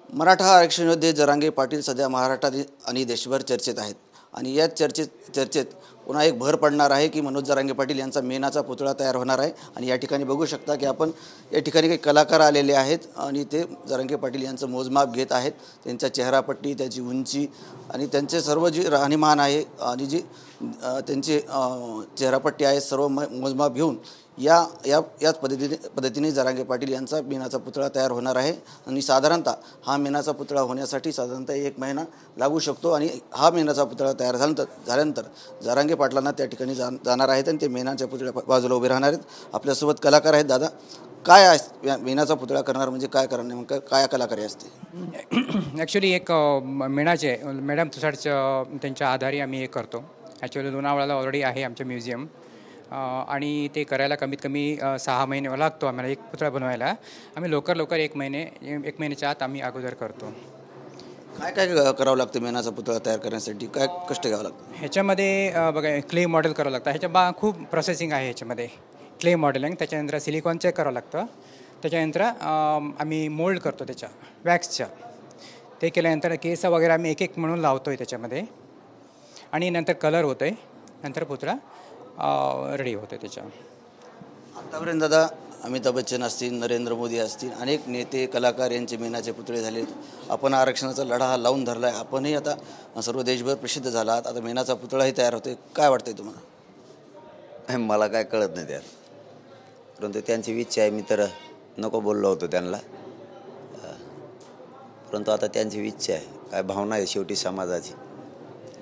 मराठा आरक्षण योद्धे जरांगे पाटील सध्या महाराष्ट्रात आणि देशभर चर्चेत आहेत आणि या चर्चेत पुन्हा एक भर पडणार आहे की मनोज जरांगे पाटील यांचा मेणाचा पुतळा तयार होणार आहे। आणि या ठिकाणी बघू शकता की आपण या ठिकाणी काही कलाकार आलेले आहेत आणि ते जरांगे पाटील यांचं मोजमाप घेत आहेत। त्यांचा चेहरापट्टी, त्याची उंची आणि त्यांचे सर्व जी राहणीमान आहे आणि जी त्यांची चेहरापट्टी आहे सर्व मोजमाप घेऊन याच पद्धतीने जरांगे पाटील यांचा मेणाचा पुतळा तयार होणार आहे। आणि साधारणतः हा मेणाचा पुतळा होण्यासाठी साधारणतः 1 महिना लागू शकतो आणि हा मेणाचा पुतळा तयार झाल्यानंतर जरांगे पाटलांना त्या ठिकाणी जाणार आहेत आणि ते मेणाच्या पुतळ्या बाजूला उभे राहणार आहेत। आपल्यासोबत कलाकार आहेत। दादा, काय आहे मेणाचा पुतळा करणार म्हणजे काय करणार, नेमकं काय कलाकारी असते? ॲक्च्युली एक मेणाचे मॅडम तुषारचं त्यांच्या आधारे आम्ही हे करतो। ॲक्च्युली लोणावळ्याला ऑलरेडी आहे आमचं म्युझियम आणि ते करायला कमीत कमी 6 महिने लागतो आम्हाला एक पुतळा बनवायला। आम्ही लवकर 1 महिन्याच्या आत आम्ही अगोदर करतो। काय काय करावं लागतं मेणाचा पुतळा तयार करण्यासाठी? काय कष्ट घ्यावं लागतं? ह्याच्यामध्ये बघा क्ले मॉडेल करावं लागतं। ह्याच्या खूप प्रोसेसिंग आहे ह्याच्यामध्ये। क्ले मॉडेलिंग, त्याच्यानंतर सिलिकॉन चेक करावं लागतं, त्याच्यानंतर आम्ही मोल्ड करतो त्याच्या वॅक्सच्या। ते केल्यानंतर केस वगैरे आम्ही एक म्हणून लावतो आहे त्याच्यामध्ये आणि नंतर कलर होतं आहे, नंतर पुतळा रेडी होते त्याच्या। आतापर्यंत दादा अमिताभ बच्चन असतील, नरेंद्र मोदी असतील, अनेक नेते कलाकार यांचे मेणाचे पुतळे झाले। आपण आरक्षणाचा लढा हा लावून धरला आहे, आपणही आता सर्व देशभर प्रसिद्ध झाला आहात, आता मेणाचा पुतळाही तयार होते। काय वाटतंय तुम्हाला? मला काय कळत नाही त्यात, परंतु त्यांची इच्छा आहे। मी तर नको बोललो होतो त्यांना, परंतु आता त्यांची इच्छा आहे, काय भावना आहे शेवटी समाजाची,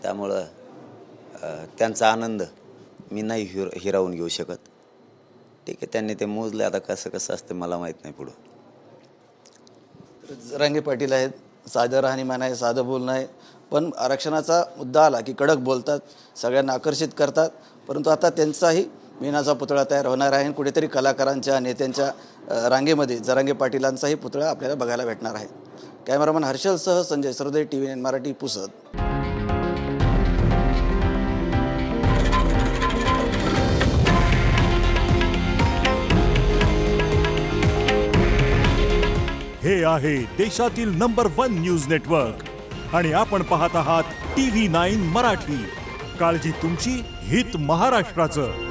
त्यामुळं त्यांचा आनंद मी नाही हिरावून घेऊ शकत। ठीक आहे, त्यांनी ते मोजले, आता कसं असतं मला माहीत नाही पुढं। जरांगे पाटील आहेत, साधं राहणीमान आहे, साधं बोलणं आहे, पण आरक्षणाचा मुद्दा आला की कडक बोलतात, सगळ्यांना आकर्षित करतात। परंतु आता त्यांचाही मेणाचा पुतळा तयार होणार आहे आणि कुठेतरी कलाकारांच्या नेत्यांच्या रांगेमध्ये जरांगे पाटीलांचाही पुतळा आपल्याला बघायला भेटणार आहे। कॅमेरामन हर्षलसह संजय सरदे, TV9 मराठी, पुसद। हे आहे देशातील नंबर 1 न्यूज नेटवर्क आणि आपण पाहत आहात TV9 मराठी। काळजी तुमची, हित महाराष्ट्राचं।